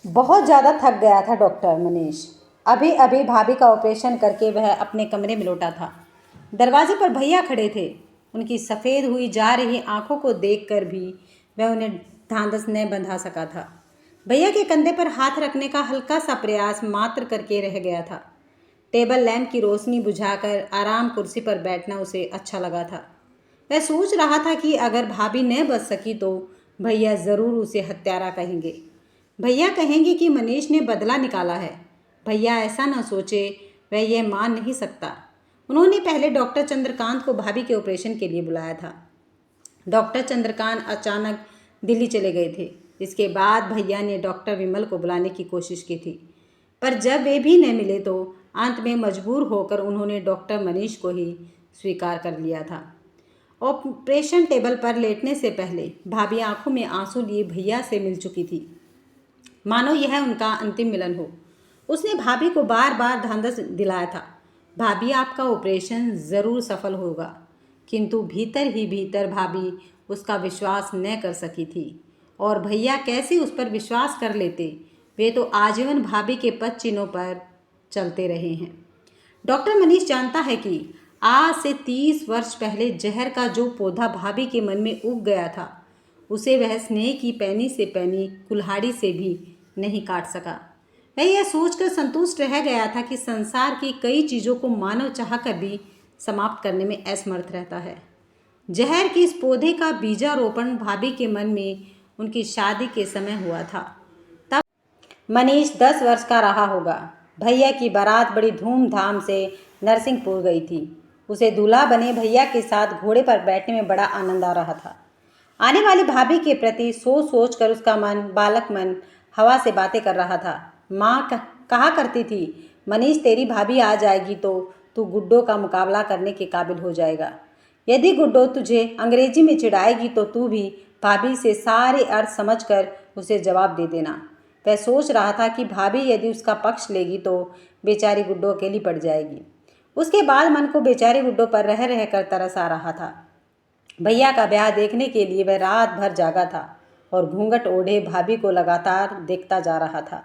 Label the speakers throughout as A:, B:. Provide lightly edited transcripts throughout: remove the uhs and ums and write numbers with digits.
A: बहुत ज़्यादा थक गया था डॉक्टर मनीष। अभी अभी भाभी का ऑपरेशन करके वह अपने कमरे में लौटा था। दरवाजे पर भैया खड़े थे। उनकी सफ़ेद हुई जा रही आंखों को देखकर भी वह उन्हें ढांढस न बंधा सका था। भैया के कंधे पर हाथ रखने का हल्का सा प्रयास मात्र करके रह गया था। टेबल लैंप की रोशनी बुझाकर आराम कुर्सी पर बैठना उसे अच्छा लगा था। वह सोच रहा था कि अगर भाभी न बच सकी तो भैया ज़रूर उसे हत्यारा कहेंगे। भैया कहेंगे कि मनीष ने बदला निकाला है। भैया ऐसा न सोचे, वह यह मान नहीं सकता। उन्होंने पहले डॉक्टर चंद्रकांत को भाभी के ऑपरेशन के लिए बुलाया था। डॉक्टर चंद्रकांत अचानक दिल्ली चले गए थे। इसके बाद भैया ने डॉक्टर विमल को बुलाने की कोशिश की थी, पर जब वे भी न मिले तो अंत में मजबूर होकर उन्होंने डॉक्टर मनीष को ही स्वीकार कर लिया था। ऑपरेशन टेबल पर लेटने से पहले भाभी आंखों में आंसू लिए भैया से मिल चुकी थी, मानो यह उनका अंतिम मिलन हो। उसने भाभी को बार बार ढांढस दिलाया था, भाभी आपका ऑपरेशन ज़रूर सफल होगा। किंतु भीतर ही भीतर भाभी उसका विश्वास न कर सकी थी। और भैया कैसे उस पर विश्वास कर लेते। वे तो आजीवन भाभी के पद चिन्हों पर चलते रहे हैं। डॉक्टर मनीष जानता है कि आज से 30 वर्ष पहले जहर का जो पौधा भाभी के मन में उग गया था, उसे वह स्नेह की पैनी से पैनी कुल्हाड़ी से भी नहीं काट सका। वह यह सोचकर संतुष्ट रह गया था कि संसार की कई चीज़ों को मानव चाहकर भी समाप्त करने में असमर्थ रहता है। जहर के इस पौधे का बीजारोपण भाभी के मन में उनकी शादी के समय हुआ था। तब मनीष 10 वर्ष का रहा होगा। भैया की बारात बड़ी धूमधाम से नरसिंहपुर गई थी। उसे दूल्हा बने भैया के साथ घोड़े पर बैठने में बड़ा आनंद आ रहा था। आने वाली भाभी के प्रति सोच सोच कर उसका मन, बालक मन, हवा से बातें कर रहा था। माँ कहा करती थी, मनीष तेरी भाभी आ जाएगी तो तू गुड्डो का मुकाबला करने के काबिल हो जाएगा। यदि गुड्डो तुझे अंग्रेजी में चिढ़ाएगी तो तू भी भाभी से सारे अर्थ समझकर उसे जवाब दे देना। वह सोच रहा था कि भाभी यदि उसका पक्ष लेगी तो बेचारी गुड्डो अकेली पड़ जाएगी। उसके बाद मन को बेचारे गुड्डो पर रह रह कर तरस आ रहा था। भैया का ब्याह देखने के लिए वह रात भर जागा था और घूंघट ओढ़े भाभी को लगातार देखता जा रहा था।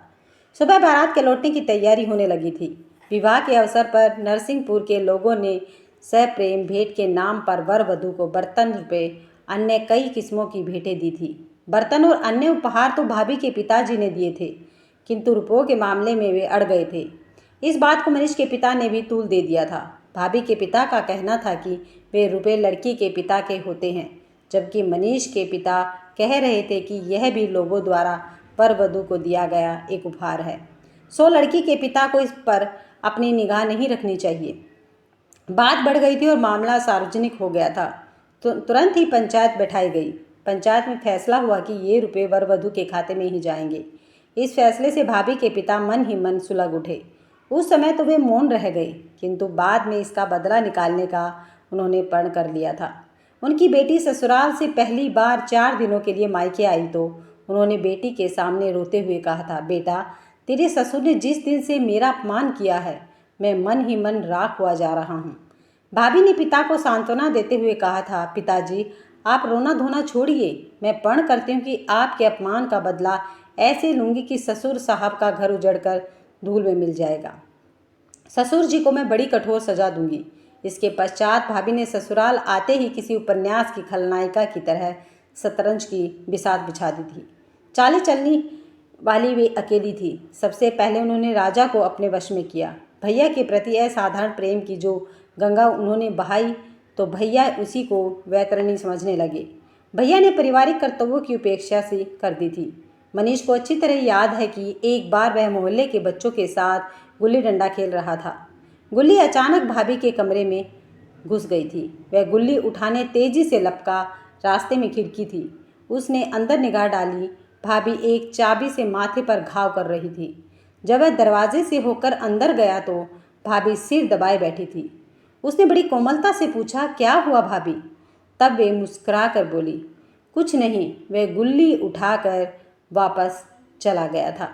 A: सुबह बारात के लौटने की तैयारी होने लगी थी। विवाह के अवसर पर नरसिंहपुर के लोगों ने सप्रेम भेंट के नाम पर वर वधू को बर्तन, रुपये, अन्य कई किस्मों की भेंटें दी थी। बर्तन और अन्य उपहार तो भाभी के पिताजी ने दिए थे, किंतु रुपयों के मामले में वे अड़ गए थे। इस बात को मनीष के पिता ने भी तूल दे दिया था। भाभी के पिता का कहना था कि वे रुपये लड़की के पिता के होते हैं, जबकि मनीष के पिता कह रहे थे कि यह भी लोगों द्वारा वर वधू को दिया गया एक उपहार है। सो लड़की के पिता को इस पर अपनी निगाह नहीं रखनी चाहिए। बात बढ़ गई थी और मामला सार्वजनिक हो गया था। तो तुरंत ही पंचायत बैठाई गई। पंचायत में फैसला हुआ कि ये रुपये वर वधू के खाते में ही जाएंगे। इस फैसले से भाभी के पिता मन ही मन सुलग उठे। उस समय तो वे मौन रह गए, किंतु बाद में इसका बदला निकालने का उन्होंने प्रण कर लिया था। उनकी बेटी ससुराल से पहली बार 4 दिनों के लिए मायके आई तो उन्होंने बेटी के सामने रोते हुए कहा था, बेटा तेरे ससुर ने जिस दिन से मेरा अपमान किया है, मैं मन ही मन राख हुआ जा रहा हूँ। भाभी ने पिता को सांत्वना देते हुए कहा था, पिताजी आप रोना धोना छोड़िए, मैं प्रण करती हूँ कि आपके अपमान का बदला ऐसे लूँगी कि ससुर साहब का घर उजड़कर धूल में मिल जाएगा। ससुर जी को मैं बड़ी कठोर सजा दूंगी। इसके पश्चात भाभी ने ससुराल आते ही किसी उपन्यास की खलनायिका की तरह शतरंज की बिसात बिछा दी थी। चाली चलनी वाली वे अकेली थी। सबसे पहले उन्होंने राजा को अपने वश में किया। भैया के प्रति असाधारण प्रेम की जो गंगा उन्होंने बहाई तो भैया उसी को वैतरणी समझने लगे। भैया ने पारिवारिक कर्तव्यों की उपेक्षा सी कर दी थी। मनीष को अच्छी तरह याद है कि एक बार वह मोहल्ले के बच्चों के साथ गुल्ली डंडा खेल रहा था। गुल्ली अचानक भाभी के कमरे में घुस गई थी। वह गुल्ली उठाने तेजी से लपका। रास्ते में खिड़की थी। उसने अंदर निगाह डाली। भाभी एक चाबी से माथे पर घाव कर रही थी। जब वह दरवाजे से होकर अंदर गया तो भाभी सिर दबाए बैठी थी। उसने बड़ी कोमलता से पूछा, क्या हुआ भाभी? तब वे मुस्कुरा कर बोली, कुछ नहीं। वह गुल्ली उठाकर वापस चला गया था।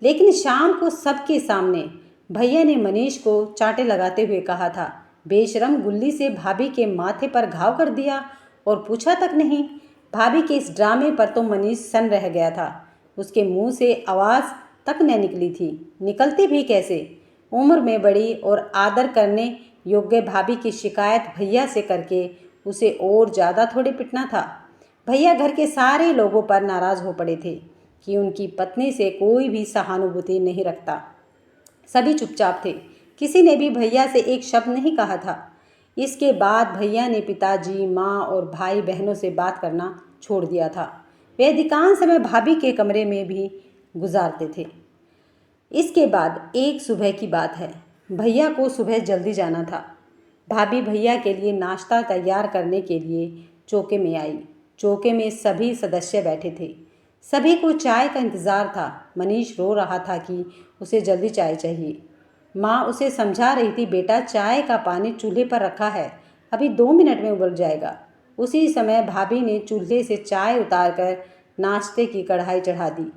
A: लेकिन शाम को सबके सामने भैया ने मनीष को चांटे लगाते हुए कहा था, बेशरम, गुल्ली से भाभी के माथे पर घाव कर दिया और पूछा तक नहीं। भाभी के इस ड्रामे पर तो मनीष सन रह गया था। उसके मुंह से आवाज़ तक न निकली थी। निकलती भी कैसे? उम्र में बड़ी और आदर करने योग्य भाभी की शिकायत भैया से करके उसे और ज़्यादा थोड़ी पिटना था। भैया घर के सारे लोगों पर नाराज़ हो पड़े थे कि उनकी पत्नी से कोई भी सहानुभूति नहीं रखता। सभी चुपचाप थे, किसी ने भी भैया से एक शब्द नहीं कहा था। इसके बाद भैया ने पिताजी, माँ और भाई बहनों से बात करना छोड़ दिया था। वे अधिकांश समय भाभी के कमरे में भी गुजारते थे। इसके बाद एक सुबह की बात है। भैया को सुबह जल्दी जाना था। भाभी भैया के लिए नाश्ता तैयार करने के लिए चौके में आई। चौके में सभी सदस्य बैठे थे। सभी को चाय का इंतज़ार था। मनीष रो रहा था कि उसे जल्दी चाय चाहिए। माँ उसे समझा रही थी, बेटा चाय का पानी चूल्हे पर रखा है, अभी 2 मिनट में उबल जाएगा। उसी समय भाभी ने चूल्हे से चाय उतारकर नाश्ते की कढ़ाई चढ़ा दी।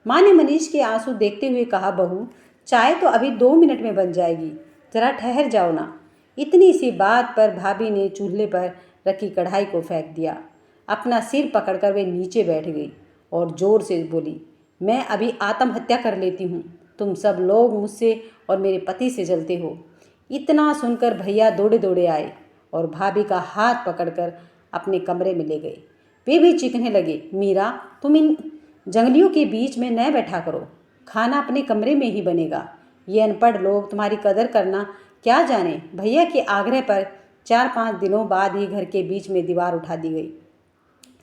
A: माँ ने मनीष के आंसू देखते हुए कहा, बहू चाय तो अभी 2 मिनट में बन जाएगी, जरा ठहर जाओ ना। इतनी सी बात पर भाभी ने चूल्हे पर रखी कढ़ाई को फेंक दिया। अपना सिर पकड़कर वे नीचे बैठ गई और ज़ोर से बोली, मैं अभी आत्महत्या कर लेती हूँ। तुम सब लोग मुझसे और मेरे पति से जलते हो। इतना सुनकर भैया दौड़े दौड़े आए और भाभी का हाथ पकड़कर अपने कमरे में ले गए। वे भी चीखने लगे, मीरा तुम इन जंगलियों के बीच में न बैठा करो, खाना अपने कमरे में ही बनेगा। ये अनपढ़ लोग तुम्हारी कदर करना क्या जाने। भैया के आग्रह पर 4-5 दिनों बाद ही घर के बीच में दीवार उठा दी गई।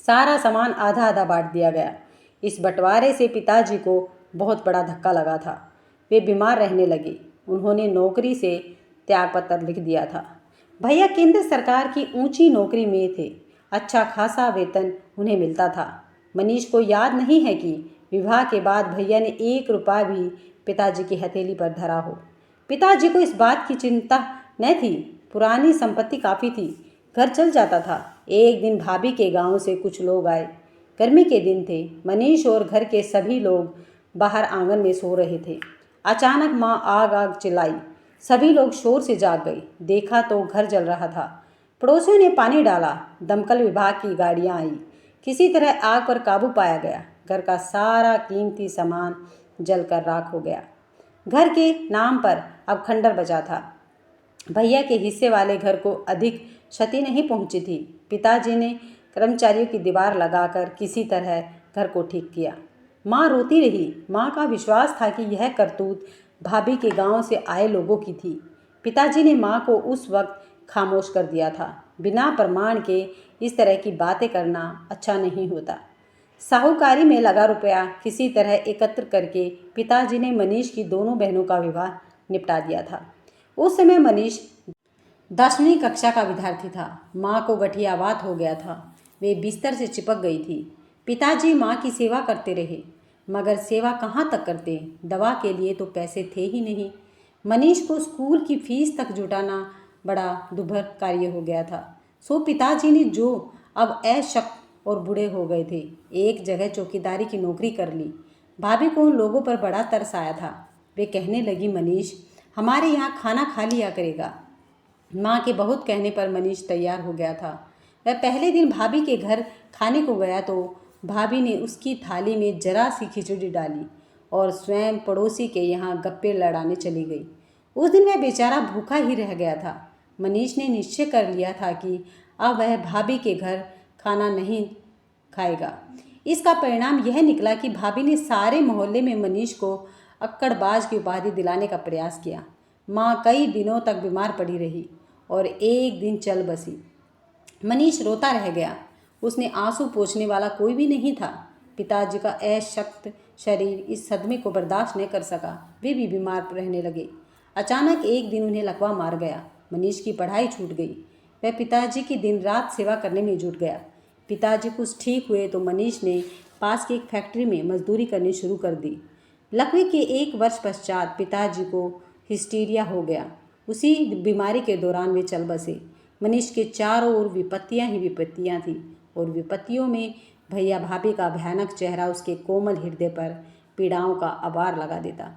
A: सारा सामान आधा आधा बांट दिया गया। इस बंटवारे से पिताजी को बहुत बड़ा धक्का लगा था। वे बीमार रहने लगे। उन्होंने नौकरी से त्यागपत्र लिख दिया था। भैया केंद्र सरकार की ऊंची नौकरी में थे। अच्छा खासा वेतन उन्हें मिलता था। मनीष को याद नहीं है कि विवाह के बाद भैया ने 1 रुपया भी पिताजी की हथेली पर धरा हो। पिताजी को इस बात की चिंता न थी। पुरानी संपत्ति काफ़ी थी, घर चल जाता था। एक दिन भाभी के गांव से कुछ लोग आए। गर्मी के दिन थे। मनीष और घर के सभी लोग बाहर आंगन में सो रहे थे। अचानक माँ आग आग चिल्लाई। सभी लोग शोर से जाग गए। देखा तो घर जल रहा था। पड़ोसियों ने पानी डाला। दमकल विभाग की गाड़ियाँ आई। किसी तरह आग पर काबू पाया गया। घर का सारा कीमती सामान जलकर राख हो गया। घर के नाम पर अब खंडर बचा था। भैया के हिस्से वाले घर को अधिक क्षति नहीं पहुंची थी। पिताजी ने कर्मचारियों की दीवार लगाकर किसी तरह घर को ठीक किया। माँ रोती रही। माँ का विश्वास था कि यह करतूत भाभी के गांव से आए लोगों की थी। पिताजी ने माँ को उस वक्त खामोश कर दिया था। बिना प्रमाण के इस तरह की बातें करना अच्छा नहीं होता। साहूकारी में लगा रुपया किसी तरह एकत्र करके पिताजी ने मनीष की दोनों बहनों का विवाह निपटा दिया था। उस समय मनीष 10वीं कक्षा का विद्यार्थी था। माँ को गठियावात हो गया था। वे बिस्तर से चिपक गई थी। पिताजी माँ की सेवा करते रहे, मगर सेवा कहाँ तक करते, दवा के लिए तो पैसे थे ही नहीं। मनीष को स्कूल की फीस तक जुटाना बड़ा दुभर कार्य हो गया था। सो पिताजी ने, जो अब अशक्त और बूढ़े हो गए थे, एक जगह चौकीदारी की नौकरी कर ली। भाभी को उन लोगों पर बड़ा तरस आया था। वे कहने लगी, मनीष हमारे यहाँ खाना खा लिया करेगा। माँ के बहुत कहने पर मनीष तैयार हो गया था। वह पहले दिन भाभी के घर खाने को गया तो भाभी ने उसकी थाली में जरा सी खिचड़ी डाली और स्वयं पड़ोसी के यहाँ गप्पे लड़ाने चली गई। उस दिन वह बेचारा भूखा ही रह गया था। मनीष ने निश्चय कर लिया था कि अब वह भाभी के घर खाना नहीं खाएगा। इसका परिणाम यह निकला कि भाभी ने सारे मोहल्ले में मनीष को अक्कड़बाज की उपाधि दिलाने का प्रयास किया। माँ कई दिनों तक बीमार पड़ी रही और एक दिन चल बसी। मनीष रोता रह गया। उसने आंसू पोंछने वाला कोई भी नहीं था। पिताजी का अशक्त शरीर इस सदमे को बर्दाश्त न कर सका। वे भी बीमार रहने लगे। अचानक एक दिन उन्हें लकवा मार गया। मनीष की पढ़ाई छूट गई। वह पिताजी की दिन रात सेवा करने में जुट गया। पिताजी कुछ ठीक हुए तो मनीष ने पास की एक फैक्ट्री में मजदूरी करनी शुरू कर दी। लकवे के 1 वर्ष पश्चात पिताजी को हिस्टीरिया हो गया। उसी बीमारी के दौरान वे चल बसे। मनीष के चारों ओर विपत्तियां ही विपत्तियां थीं और विपत्तियों में भैया भाभी का भयानक चेहरा उसके कोमल हृदय पर पीड़ाओं का अबार लगा देता।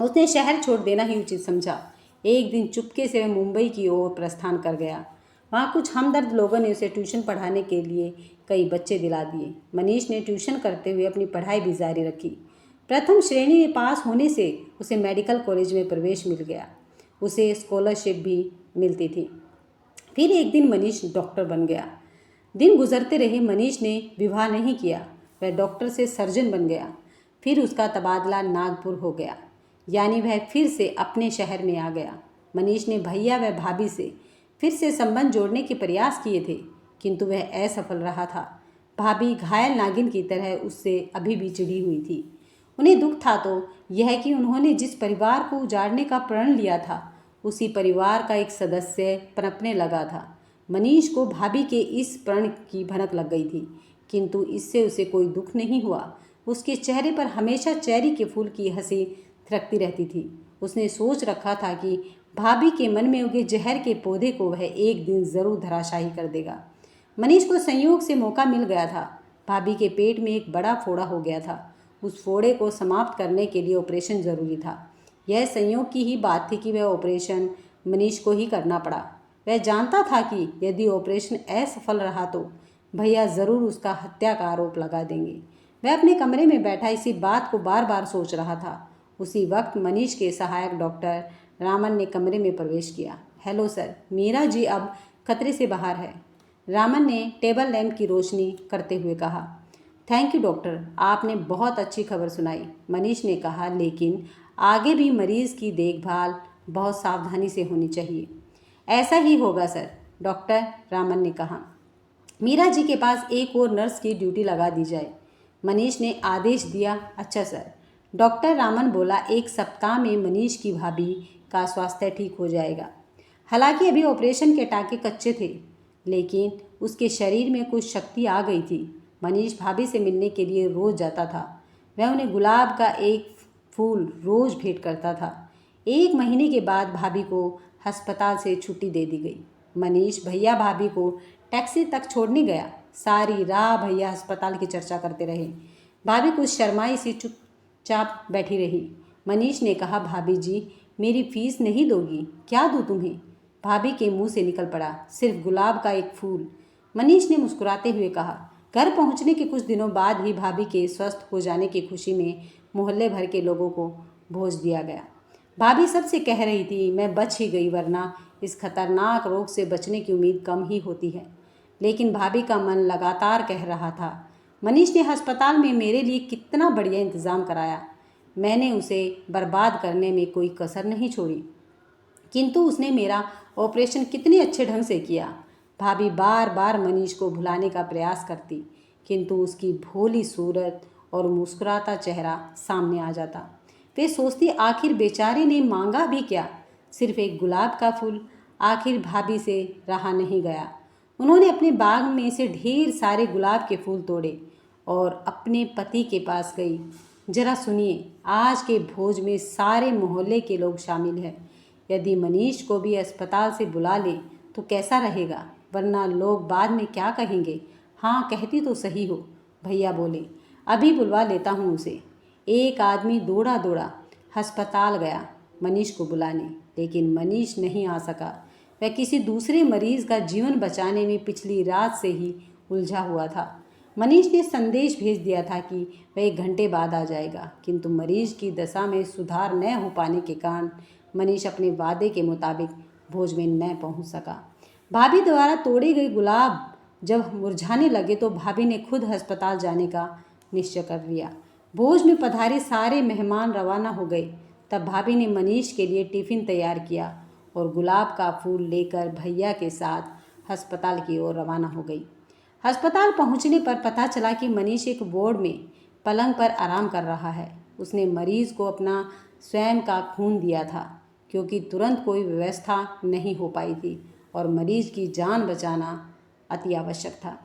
A: उसने शहर छोड़ देना ही उचित समझा। एक दिन चुपके से वह मुंबई की ओर प्रस्थान कर गया। वहाँ कुछ हमदर्द लोगों ने उसे ट्यूशन पढ़ाने के लिए कई बच्चे दिला दिए। मनीष ने ट्यूशन करते हुए अपनी पढ़ाई भी जारी रखी। प्रथम श्रेणी में पास होने से उसे मेडिकल कॉलेज में प्रवेश मिल गया। उसे स्कॉलरशिप भी मिलती थी। फिर एक दिन मनीष डॉक्टर बन गया। दिन गुजरते रहे, मनीष ने विवाह नहीं किया। वह डॉक्टर से सर्जन बन गया। फिर उसका तबादला नागपुर हो गया, यानी वह फिर से अपने शहर में आ गया। मनीष ने भैया व भाभी से फिर से संबंध जोड़ने के प्रयास किए थे, किंतु वह असफल रहा था। भाभी घायल नागिन की तरह उससे अभी भी चिढ़ी हुई थी। उन्हें दुख था तो यह कि उन्होंने जिस परिवार को उजाड़ने का प्रण लिया था, उसी परिवार का एक सदस्य पनपने लगा था। मनीष को भाभी के इस प्रण की भनक लग गई थी, किंतु इससे उसे कोई दुख नहीं हुआ। उसके चेहरे पर हमेशा चेरी के फूल की हंसी थिरकती रहती थी। उसने सोच रखा था कि भाभी के मन में उगे जहर के पौधे को वह एक दिन जरूर धराशायी कर देगा। मनीष को संयोग से मौका मिल गया था। भाभी के पेट में एक बड़ा फोड़ा हो गया था। उस फोड़े को समाप्त करने के लिए ऑपरेशन जरूरी था। यह संयोग की ही बात थी कि वह ऑपरेशन मनीष को ही करना पड़ा। वह जानता था कि यदि ऑपरेशन असफल रहा तो भैया ज़रूर उसका हत्या का आरोप लगा देंगे। वह अपने कमरे में बैठा इसी बात को बार बार सोच रहा था। उसी वक्त मनीष के सहायक डॉक्टर रामन ने कमरे में प्रवेश किया। हेलो सर, मीरा जी अब खतरे से बाहर है, रामन ने टेबल लैंप की रोशनी करते हुए कहा। थैंक यू डॉक्टर, आपने बहुत अच्छी खबर सुनाई, मनीष ने कहा, लेकिन आगे भी मरीज़ की देखभाल बहुत सावधानी से होनी चाहिए। ऐसा ही होगा सर, डॉक्टर रामन ने कहा। मीरा जी के पास एक और नर्स की ड्यूटी लगा दी जाए, मनीष ने आदेश दिया। अच्छा सर, डॉक्टर रामन बोला। एक सप्ताह में मनीष की भाभी का स्वास्थ्य ठीक हो जाएगा। हालांकि अभी ऑपरेशन के टाँके कच्चे थे, लेकिन उसके शरीर में कुछ शक्ति आ गई थी। मनीष भाभी से मिलने के लिए रोज़ जाता था। वह उन्हें गुलाब का एक फूल रोज़ भेंट करता था। एक महीने के बाद भाभी को अस्पताल से छुट्टी दे दी गई। मनीष भैया भाभी को टैक्सी तक छोड़ने गया। सारी राह भैया अस्पताल की चर्चा करते रहे। भाभी कुछ शर्माई सी चुपचाप बैठी रही। मनीष ने कहा, भाभी जी, मेरी फीस नहीं दोगी? क्या दूँ तुम्हें? भाभी के मुंह से निकल पड़ा, सिर्फ गुलाब का एक फूल। मनीष ने मुस्कुराते हुए कहा। घर पहुंचने के कुछ दिनों बाद ही भाभी के स्वस्थ हो जाने की खुशी में मोहल्ले भर के लोगों को भोज दिया गया। भाभी सबसे कह रही थी, मैं बच ही गई, वरना इस खतरनाक रोग से बचने की उम्मीद कम ही होती है। लेकिन भाभी का मन लगातार कह रहा था, मनीष ने अस्पताल में मेरे लिए कितना बढ़िया इंतज़ाम कराया, मैंने उसे बर्बाद करने में कोई कसर नहीं छोड़ी। किंतु उसने मेरा ऑपरेशन कितने अच्छे ढंग से किया। भाभी बार बार मनीष को भुलाने का प्रयास करती, किंतु उसकी भोली सूरत और मुस्कुराता चेहरा सामने आ जाता। वे सोचती, आखिर बेचारे ने मांगा भी क्या, सिर्फ एक गुलाब का फूल। आखिर भाभी से रहा नहीं गया। उन्होंने अपने बाग में से ढेर सारे गुलाब के फूल तोड़े और अपने पति के पास गई। जरा सुनिए, आज के भोज में सारे मोहल्ले के लोग शामिल हैं। यदि मनीष को भी अस्पताल से बुला ले तो कैसा रहेगा, वरना लोग बाद में क्या कहेंगे। हाँ, कहती तो सही हो, भैया बोले, अभी बुलवा लेता हूँ उसे। एक आदमी दौड़ा दौड़ा अस्पताल गया मनीष को बुलाने, लेकिन मनीष नहीं आ सका। वह किसी दूसरे मरीज का जीवन बचाने में पिछली रात से ही उलझा हुआ था। मनीष ने संदेश भेज दिया था कि वह 1 घंटे बाद आ जाएगा, किंतु मरीज की दशा में सुधार न हो पाने के कारण मनीष अपने वादे के मुताबिक भोज में न पहुंच सका। भाभी द्वारा तोड़े गए गुलाब जब मुरझाने लगे तो भाभी ने खुद अस्पताल जाने का निश्चय कर लिया। भोज में पधारे सारे मेहमान रवाना हो गए। तब भाभी ने मनीष के लिए टिफ़िन तैयार किया और गुलाब का फूल लेकर भैया के साथ अस्पताल की ओर रवाना हो गई। अस्पताल पहुंचने पर पता चला कि मनीष एक वार्ड में पलंग पर आराम कर रहा है। उसने मरीज को अपना स्वयं का खून दिया था, क्योंकि तुरंत कोई व्यवस्था नहीं हो पाई थी और मरीज की जान बचाना अति आवश्यक था।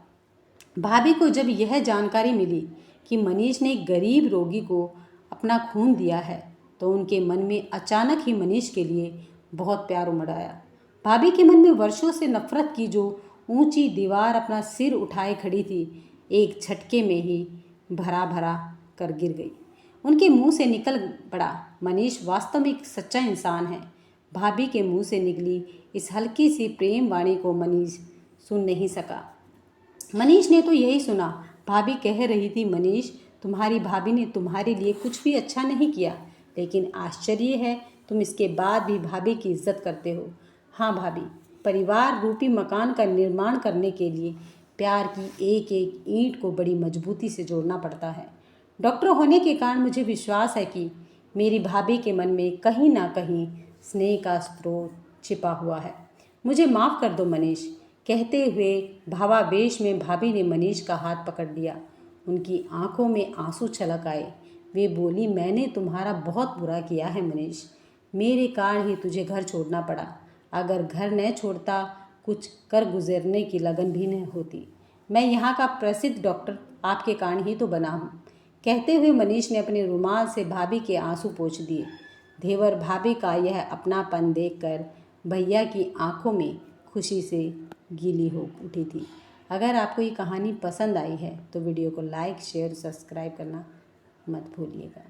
A: भाभी को जब यह जानकारी मिली कि मनीष ने एक गरीब रोगी को अपना खून दिया है, तो उनके मन में अचानक ही मनीष के लिए बहुत प्यार उमड़ आया। भाभी के मन में वर्षों से नफरत की जो ऊंची दीवार अपना सिर उठाए खड़ी थी, एक झटके में ही भरा भरा कर गिर गई। उनके मुंह से निकल पड़ा, मनीष वास्तव में एक सच्चा इंसान है। भाभी के मुंह से निकली इस हल्की सी प्रेम वाणी को मनीष सुन नहीं सका। मनीष ने तो यही सुना, भाभी कह रही थी, मनीष तुम्हारी भाभी ने तुम्हारे लिए कुछ भी अच्छा नहीं किया, लेकिन आश्चर्य है तुम इसके बाद भी भाभी की इज्जत करते हो। हाँ भाभी, परिवार रूपी मकान का निर्माण करने के लिए प्यार की एक एक ईंट को बड़ी मजबूती से जोड़ना पड़ता है। डॉक्टर होने के कारण मुझे विश्वास है कि मेरी भाभी के मन में कहीं ना कहीं स्नेह का स्रोत छिपा हुआ है। मुझे माफ़ कर दो मनीष। कहते हुए भावावेश में भाभी ने मनीष का हाथ पकड़ लिया। उनकी आंखों में आंसू छलक आए। वे बोली, मैंने तुम्हारा बहुत बुरा किया है मनीष, मेरे कारण ही तुझे घर छोड़ना पड़ा। अगर घर न छोड़ता, कुछ कर गुजरने की लगन भी न होती। मैं यहाँ का प्रसिद्ध डॉक्टर आपके कारण ही तो बना हूँ। कहते हुए मनीष ने अपने रुमाल से भाभी के आंसू पोंछ दिए। देवर भाभी का यह अपनापन देखकर भैया की आंखों में खुशी से गीली हो उठी थी। अगर आपको ये कहानी पसंद आई है तो वीडियो को लाइक, शेयर, सब्सक्राइब करना मत भूलिएगा।